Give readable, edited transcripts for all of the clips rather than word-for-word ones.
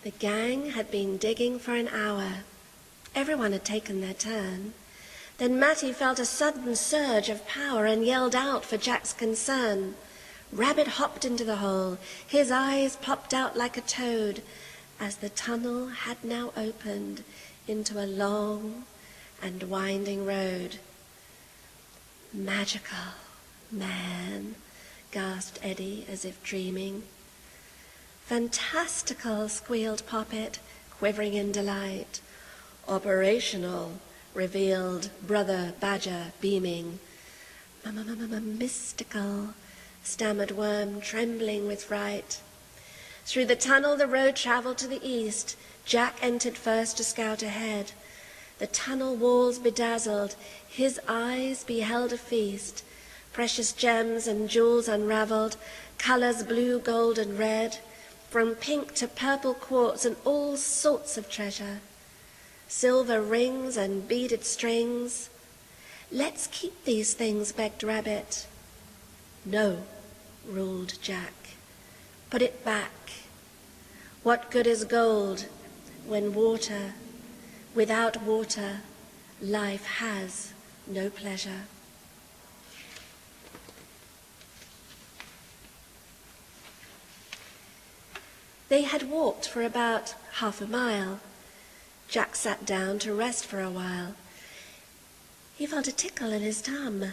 The gang had been digging for an hour. Everyone had taken their turn. Then Matty felt a sudden surge of power and yelled out for Jack's concern. Rabbit hopped into the hole. His eyes popped out like a toad as the tunnel had now opened into a long and winding road. "Magical, man," gasped Eddie as if dreaming. "Fantastical," squealed Poppet, quivering in delight. "Operational," revealed Brother Badger, beaming. "Mystical," stammered Worm, trembling with fright. Through the tunnel the road travelled to the east. Jack entered first to scout ahead. The tunnel walls bedazzled, his eyes beheld a feast. Precious gems and jewels unravelled, colours blue, gold and red, from pink to purple quartz and all sorts of treasure. Silver rings and beaded strings. "Let's keep these things," begged Rabbit. "No," ruled Jack. "Put it back. What good is gold when without water, life has no pleasure." They had walked for about half a mile. Jack sat down to rest for a while. He felt a tickle in his tum,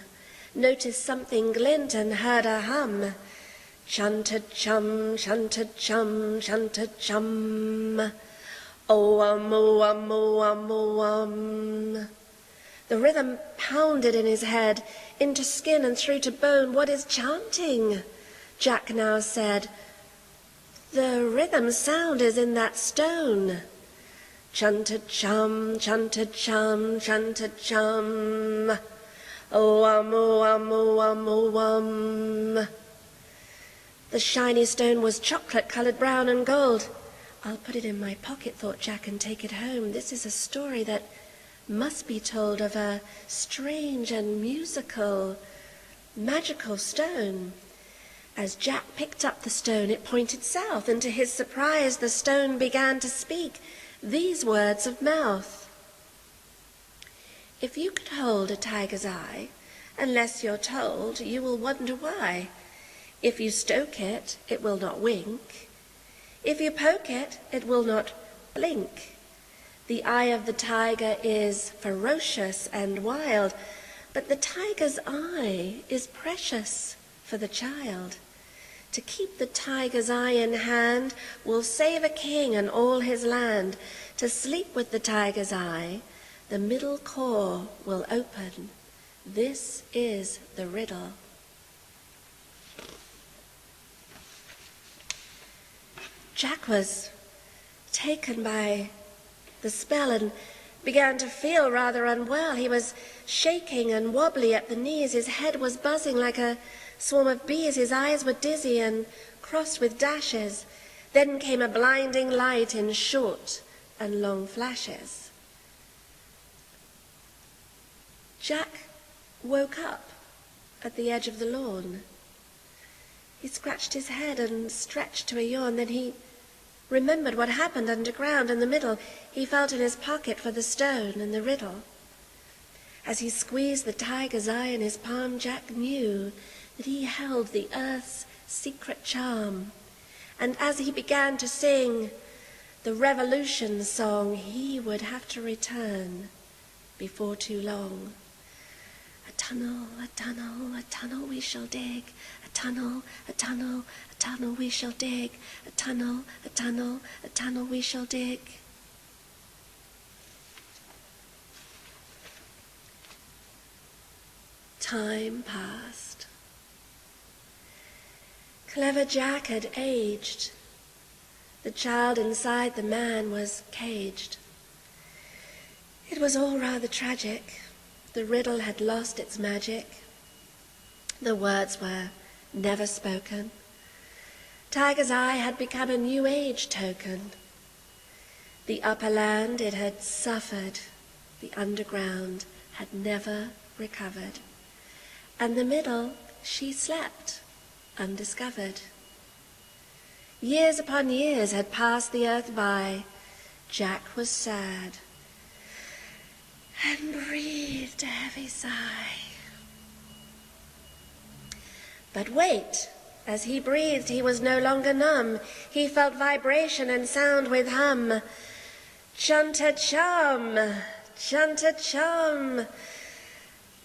noticed something glint and heard a hum. Chum-ta-chum, chum-ta-chum, chum-ta-chum. Oh-um, oh-um, oh-um, oh-um. The rhythm pounded in his head, into skin and through to bone. "What is chanting?" Jack now said. "The rhythm sound is in that stone." Chun-ta-chum, chun-ta-chum, chun-ta-chum. Oh-um, oh-um, oh-um, oh-um. The shiny stone was chocolate-coloured brown and gold. "I'll put it in my pocket," thought Jack, "and take it home. This is a story that must be told of a strange and musical, magical stone." As Jack picked up the stone, it pointed south, and to his surprise the stone began to speak these words of mouth. "If you could hold a tiger's eye, unless you're told, you will wonder why. If you stoke it, it will not wink. If you poke it, it will not blink. The eye of the tiger is ferocious and wild, but the tiger's eye is precious for the child. To keep the tiger's eye in hand will save a king and all his land. To sleep with the tiger's eye, the middle core will open. This is the riddle." Jack was taken by the spell and began to feel rather unwell. He was shaking and wobbly at the knees. His head was buzzing like a swarm of bees. His eyes were dizzy and crossed with dashes. Then came a blinding light in short and long flashes. Jack woke up at the edge of the lawn. He scratched his head and stretched to a yawn. Then he remembered what happened underground in the middle. He felt in his pocket for the stone and the riddle. As he squeezed the tiger's eye in his palm, Jack knew that he held the earth's secret charm. And as he began to sing the revolution song, he would have to return before too long. A tunnel, a tunnel, a tunnel we shall dig. A tunnel, a tunnel, a tunnel we shall dig. A tunnel, a tunnel, a tunnel we shall dig. Time passed. Clever Jack had aged. The child inside the man was caged. It was all rather tragic. The riddle had lost its magic. The words were never spoken. Tiger's eye had become a new age token. The upper land, it had suffered. The underground had never recovered. And the middle, she slept, undiscovered. Years upon years had passed the earth by. Jack was sad and breathed a heavy sigh. But wait, as he breathed, he was no longer numb. He felt vibration and sound with hum. Chum-ta-chum, chum-ta-chum,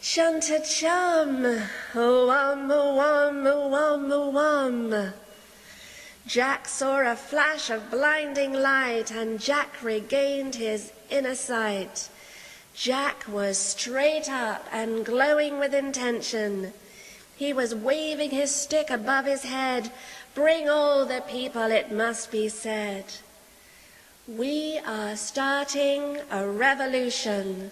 chum-ta-chum, oh-wum, oh-wum, oh-wum, oh-wum. Jack saw a flash of blinding light, and Jack regained his inner sight. Jack was straight up and glowing with intention. He was waving his stick above his head. Bring all the people, it must be said. We are starting a revolution.